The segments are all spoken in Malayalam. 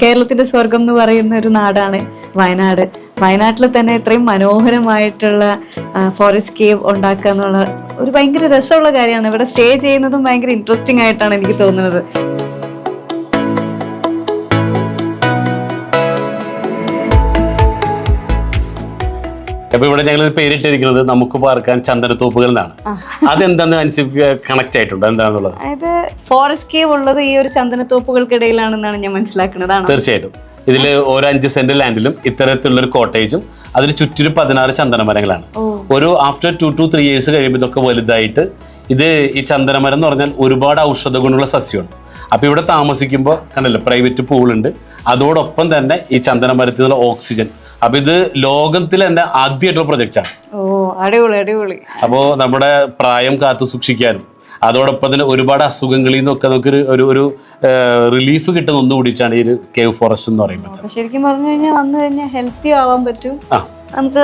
കേരളത്തിന്റെ സ്വർഗം എന്ന് പറയുന്ന ഒരു നാടാണ് വയനാട്. വയനാട്ടിൽ തന്നെ ഇത്രയും മനോഹരമായിട്ടുള്ള ഫോറസ്റ്റ് കേവ് ഉണ്ടാക്കുക എന്നുള്ള ഒരു ഭയങ്കര രസമുള്ള കാര്യമാണ്. ഇവിടെ സ്റ്റേ ചെയ്യുന്നതും ഭയങ്കര ഇൻട്രസ്റ്റിംഗ് ആയിട്ടാണ് എനിക്ക് തോന്നുന്നത്. അപ്പൊ ഇവിടെ ഞങ്ങൾ പേരിട്ടിരിക്കുന്നത് നമുക്ക് പാർക്കാൻ ചന്ദനത്തോപ്പുകൾ എന്നാണ്. അതെന്താന്ന് കണക്ട് ആയിട്ടുണ്ട് എന്താണെന്നുള്ളത്? അതായത് ഫോറസ്റ്റ് കേവ് ഉള്ളത് ഈ ഒരു ചന്ദനത്തോപ്പുകൾക്കിടയിലാണെന്നാണ് ഞാൻ മനസ്സിലാക്കുന്നത്. തീർച്ചയായിട്ടും ഇതിൽ ഓരോ 5 സെന്റ് ലാൻഡിലും ഇത്തരത്തിലുള്ള ഒരു കോട്ടേജും അതിന് ചുറ്റിലും 16 ചന്ദനമരങ്ങളാണ്. ഒരു ആഫ്റ്റർ 2 to 3 years കഴിയുമ്പോൾ ഇതൊക്കെ വലുതായിട്ട് ഈ ചന്ദനമരം എന്ന് പറഞ്ഞാൽ ഒരുപാട് ഔഷധ ഗുണമുള്ള സസ്യമാണ്. അപ്പൊ ഇവിടെ താമസിക്കുമ്പോൾ കണ്ടല്ലോ പ്രൈവറ്റ് പൂളുണ്ട്, അതോടൊപ്പം തന്നെ ഈ ചന്ദനമരത്തിൽ നിന്നുള്ള ഓക്സിജൻ. അപ്പൊ ഇത് ലോകത്തിൽ തന്നെ ആദ്യമായിട്ടുള്ള പ്രൊജക്റ്റ് ആണ്. അടിപൊളി. അപ്പോ നമ്മുടെ പ്രായം കാത്തു സൂക്ഷിക്കാനും അതോടൊപ്പം തന്നെ ഒരുപാട് അസുഖങ്ങളിൽ നിന്നൊക്കെ നമുക്ക് ഒരു റിലീഫ് കിട്ടുന്ന ഒന്നുകൂടിച്ചാണ് ഈ ഒരു കേവ് ഫോറസ്റ്റ് എന്ന് പറയുമ്പോൾ. ശരിക്കും പറഞ്ഞു കഴിഞ്ഞാൽ വന്നു കഴിഞ്ഞാൽ ഹെൽത്തി ആവാൻ പറ്റും, നമുക്ക്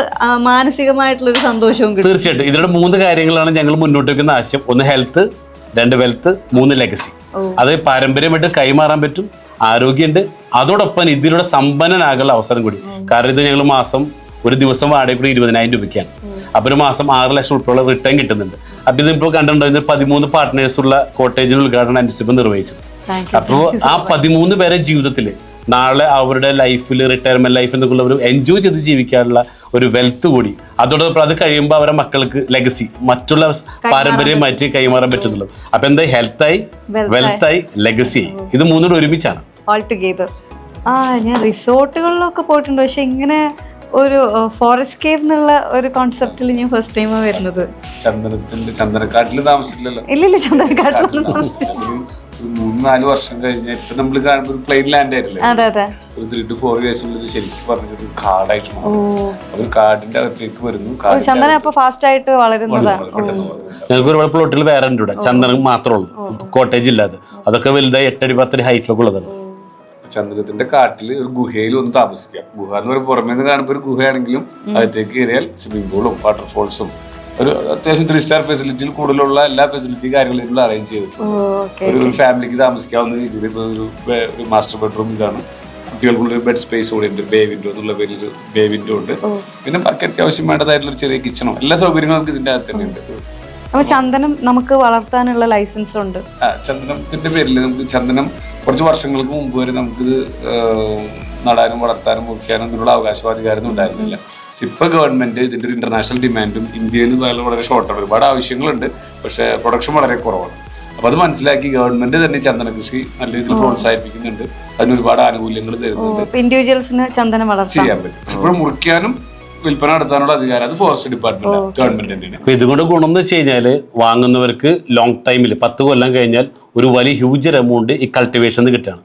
മാനസികമായിട്ടുള്ള ഒരു സന്തോഷവും കിട്ടും. തീർച്ചയായിട്ടും ഇതിലുള്ള 3 കാര്യങ്ങളാണ് ഞങ്ങൾ മുന്നോട്ട് വെക്കുന്ന ആശയം. 1 ഹെൽത്ത്, 2 വെൽത്ത്, 3 ലെഗസി. അത് പാരമ്പര്യമായിട്ട് കൈമാറാൻ പറ്റും, ആരോഗ്യമുണ്ട്, അതോടൊപ്പം ഇതിലൂടെ സമ്പന്നനാകാനുള്ള അവസരം കൂടി. കാരണം ഇത് ഞങ്ങൾ ഒരു ദിവസം വാടക കൂടി 20,000 രൂപയ്ക്കാണ്. അപ്പൊ ഒരു മാസം 6 ലക്ഷം ഉൾപ്പെടെ റിട്ടേൺ കിട്ടുന്നുണ്ട്. അപ്പൊ ഇതിപ്പോ കണ്ടിട്ടുണ്ടോ 13 പാർട്ട്നേഴ്സ് ഉള്ള കോട്ടേജിന് ഉദ്ഘാടനം അനുസരിച്ച് നിർവഹിച്ചത്. അപ്പോൾ ആ 13 പേരെ ജീവിതത്തിൽ നാളെ അവരുടെ ലൈഫിൽ റിട്ടയർമെന്റ് ലൈഫ് എന്നൊക്കെ ഒരു എൻജോയ് ചെയ്ത് ജീവിക്കാനുള്ള ഒരു വെൽത്ത് കൂടി, അതോടൊപ്പം അത് കഴിയുമ്പോൾ അവരുടെ മക്കൾക്ക് ലെഗസി മറ്റുള്ള പാരമ്പര്യമായിട്ട് കൈമാറാൻ പറ്റുന്നുള്ളൂ. അപ്പൊ എന്താ ഹെൽത്തായി, വെൽത്തായി, ലെഗസിയായി, ഇത് 3 ഒരുമിച്ചാണ്. ഞാൻ റിസോർട്ടുകളിലൊക്കെ പോയിട്ടുണ്ട്, പക്ഷെ ഇങ്ങനെ ഒരു ഫോറസ്റ്റ് കേവ് എന്നുള്ള ഒരു കോൺസെപ്റ്റിൽ ഞാൻ ഫസ്റ്റ് ടൈം വരുന്നത്. ചന്ദനക്കാട്ടിൽ താമസിച്ചില്ലല്ലോ? ഇല്ലില്ല, ചന്ദനക്കാട്ടിലൊന്നും താമസിച്ചില്ല. 3-4 വർഷം കഴിഞ്ഞ ഇപ്പൊ നമ്മൾ കാണുമ്പോൾ പ്ലെയിൻ ലാൻഡ് ആയിട്ടില്ലേ? അതെ. ഒരു 3 to 4 years ശരിക്കും പറഞ്ഞത് കാടായിട്ട് ഒരു കാടിന്റെ അകത്തേക്ക് വരുന്നു. ചന്ദനം അപ്പൊ ഫാസ്റ്റ് ആയിട്ട് വളരുന്നതാണ്. ഞങ്ങൾക്ക് ഒരുപാട് പ്ലോട്ടിൽ വേറെ ഉണ്ട് ഇവിടെ, ചന്ദനം മാത്രമേ ഉള്ളൂ, കോട്ടേജ് ഇല്ലാതെ. അതൊക്കെ വലുതായി 8 അടി 10 അടി ഹൈറ്റിലൊക്കെ ഉള്ളതാണ്. ചന്ദനത്തിന്റെ കാട്ടില് ഒരു ഗുഹയിൽ ഒന്ന് താമസിക്കാം. ഗുഹ എന്ന് പറയുമ്പോൾ പുറമേ നിന്ന് കാണുമ്പോൾ ഒരു ഗുഹയാണെങ്കിലും അകത്തേക്ക് കയറിയാൽ സ്വിമ്മിംഗ് പൂളും വാട്ടർഫോൾസും ഒരു അത്യാവശ്യം 3 സ്റ്റാർ ഫെസിലിറ്റിയിൽ കൂടുതലുള്ള എല്ലാ ഫെസിലിറ്റി കാര്യങ്ങളും അറേഞ്ച് ചെയ്തിട്ടുണ്ട്. ഒരു ഫാമിലിക്ക് താമസിക്കാവുന്ന രീതിയിൽ ഒരു മാസ്റ്റർ ബെഡ്റൂം ഇതാണ്. കുട്ടികൾക്കുള്ള ബെഡ് സ്പേസ് കൂടെ ഉണ്ട്, ബേ വിൻഡോ എന്നുള്ള പേരിൽ ബേ വിൻഡോ ഉണ്ട്. പിന്നെ ബാക്കി അത്യാവശ്യം വേണ്ടതായിട്ടുള്ള ചെറിയ കിച്ചണോ എല്ലാ സൗകര്യങ്ങളും നമുക്ക് ഇതിന്റെ അകത്ത് തന്നെ ഉണ്ട്. അപ്പൊ ചന്ദനം നമുക്ക് വളർത്താനുള്ള ലൈസൻസ് ഉണ്ട്. ചന്ദനത്തിന്റെ പേരിൽ നമുക്ക് ചന്ദനം കുറച്ച് വർഷങ്ങൾക്ക് മുമ്പ് വരെ നമുക്കിത് നടാനും വളർത്താനും മുറിക്കാനും എന്നുള്ള അവകാശവാധികാരം ഉണ്ടായിരുന്നില്ല. ഇപ്പൊ ഗവൺമെന്റ് ഇതിന്റെ ഒരു ഇന്റർനാഷണൽ ഡിമാൻഡും ഇന്ത്യയിൽ വളരെ ഷോർട്ടാണ്, ഒരുപാട് ആവശ്യങ്ങളുണ്ട്, പക്ഷെ പ്രൊഡക്ഷൻ വളരെ കുറവാണ്. അപ്പൊ അത് മനസ്സിലാക്കി ഗവൺമെന്റ് തന്നെ ചന്ദന കൃഷി നല്ല രീതിയിൽ പ്രോത്സാഹിപ്പിക്കുന്നുണ്ട്, അതിന് ഒരുപാട് ആനുകൂല്യങ്ങൾ തരുന്നുണ്ട്. ഇൻഡിവിജ്വൽസിന് ചന്ദനം വളർത്താൻ ചെയ്യാൻ പറ്റും. പക്ഷെ ഇപ്പോൾ മുറിക്കാനും വിൽപ്പന നടത്താനുള്ള അധികാരം അത് ഫോറസ്റ്റ് ഡിപ്പാർട്ട്മെന്റ് ഗവൺമെന്റിന്റെ. അപ്പൊ ഇതുകൊണ്ട് ഗുണം എന്ന് വെച്ച് കഴിഞ്ഞാല് വാങ്ങുന്നവർക്ക് ലോങ് ടൈമിൽ 10 കൊല്ലം കഴിഞ്ഞാൽ ഒരു വലിയ ഹ്യൂജ് എമൗണ്ട് ഈ കൾട്ടിവേഷൻ കിട്ടുകയാണ്.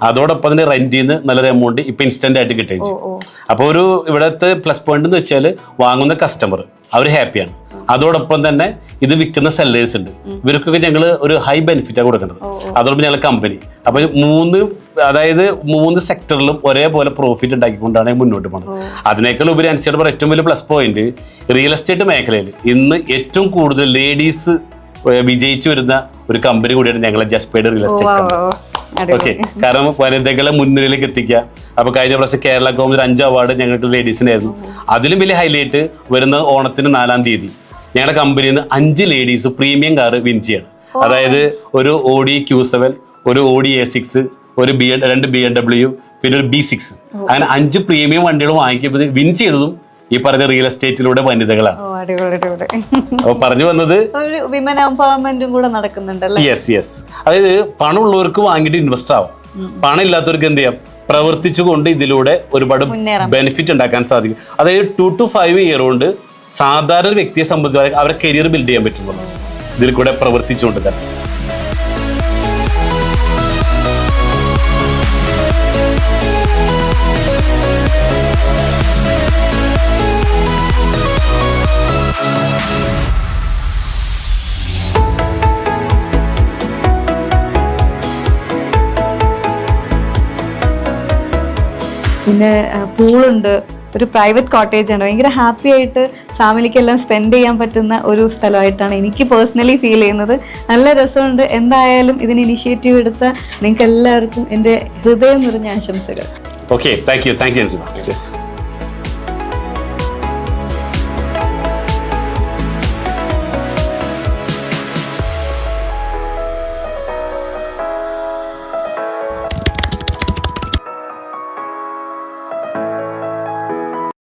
അതോടൊപ്പം തന്നെ റെന്റിൽ നിന്ന് നല്ലൊരു എമൗണ്ട് ഇപ്പൊ ഇൻസ്റ്റന്റ് ആയിട്ട് കിട്ടുകയും ചെയ്യും. അപ്പൊ ഇവിടുത്തെ പ്ലസ് പോയിന്റ് എന്ന് വെച്ചാൽ വാങ്ങുന്ന കസ്റ്റമർ അവർ ഹാപ്പിയാണ്, അതോടൊപ്പം തന്നെ ഇത് വിൽക്കുന്ന സെല്ലേഴ്സ് ഉണ്ട്, ഇവർക്കൊക്കെ ഞങ്ങൾ ഒരു ഹൈ ബെനിഫിറ്റാണ് കൊടുക്കേണ്ടത്. അതോടൊപ്പം ഞങ്ങൾ കമ്പനി അപ്പൊ 3 സെക്ടറിലും ഒരേപോലെ പ്രോഫിറ്റ് ഉണ്ടാക്കിക്കൊണ്ടാണ് മുന്നോട്ട് പോകുന്നത്. അതിനേക്കാൾ ഉപരി അനുസരിച്ച് ഏറ്റവും വലിയ പ്ലസ് പോയിന്റ് റിയൽ എസ്റ്റേറ്റ് മേഖലയിൽ ഇന്ന് ഏറ്റവും കൂടുതൽ ലേഡീസ് വിജയിച്ചു വരുന്ന ഒരു കമ്പനി കൂടിയാണ് ഞങ്ങളെ ജസ്പേഡ് റിയൽ എസ്റ്റേറ്റ് കമ്പനി. ഓക്കെ, കാരണം വനിതകളെ മുൻനിരയിലേക്ക് എത്തിക്കുക. അപ്പൊ കഴിഞ്ഞ പ്രാവശ്യം കേരള ഗവൺമെന്റ് 5 അവാർഡ് ഞങ്ങൾക്ക് ലേഡീസിനായിരുന്നു. അതിലും വലിയ ഹൈലൈറ്റ് വരുന്ന ഓണത്തിന് 4-ാം തീയതി ഞങ്ങളുടെ കമ്പനിയിൽ നിന്ന് 5 ലേഡീസ് പ്രീമിയം കാർ വിൻ ചെയ്യാണ്. അതായത് ഒരു Audi Q7, ഒരു Audi A6, 2 BMW, പിന്നെ ഒരു B6, അങ്ങനെ 5 പ്രീമിയം വണ്ടികൾ വാങ്ങിക്കുമ്പോൾ വിൻ ചെയ്തതും ഈ പറഞ്ഞ റിയൽ എസ്റ്റേറ്റിലൂടെ വനിതകളാണ്. അപ്പൊ പറഞ്ഞു വന്നത് വിമൻ എംപവർമെന്റും കൂടെ നടക്കുന്നുണ്ടല്ലേ? യെസ്. അതായത് പണമുള്ളവർക്ക് വാങ്ങിയിട്ട് ഇൻവെസ്റ്റർ ആവാം, പണം ഇല്ലാത്തവർക്ക് എന്ത് ചെയ്യാം, പ്രവർത്തിച്ചുകൊണ്ട് ഇതിലൂടെ ഒരുപാട് ബെനിഫിറ്റ് ഉണ്ടാക്കാൻ സാധിക്കും. അതായത് 2 to 5 ഇയർ കൊണ്ട് സാധാരണ ഒരു വ്യക്തിയെ സംബന്ധിച്ച് അവരുടെ കരിയർ ബിൽഡ് ചെയ്യാൻ പറ്റുന്നുള്ളൂ ഇതിൽ കൂടെ പ്രവർത്തിച്ചുകൊണ്ട് തന്നെ. പിന്നെ പൂളുണ്ട്, ഒരു പ്രൈവറ്റ് കോട്ടേജ് ആണ്. ഭയങ്കര ഹാപ്പി ആയിട്ട് ഫാമിലിക്കെല്ലാം സ്പെൻഡ് ചെയ്യാൻ പറ്റുന്ന ഒരു സ്ഥലമായിട്ടാണ് എനിക്ക് പേഴ്സണലി ഫീൽ ചെയ്യുന്നത്. നല്ല രസമുണ്ട്. എന്തായാലും ഇതിന് ഇനിഷ്യേറ്റീവ് എടുത്ത നിങ്ങൾക്ക് എല്ലാവർക്കും എൻ്റെ ഹൃദയം നിറഞ്ഞ ആശംസകൾ. Okay, thank you Ansiba.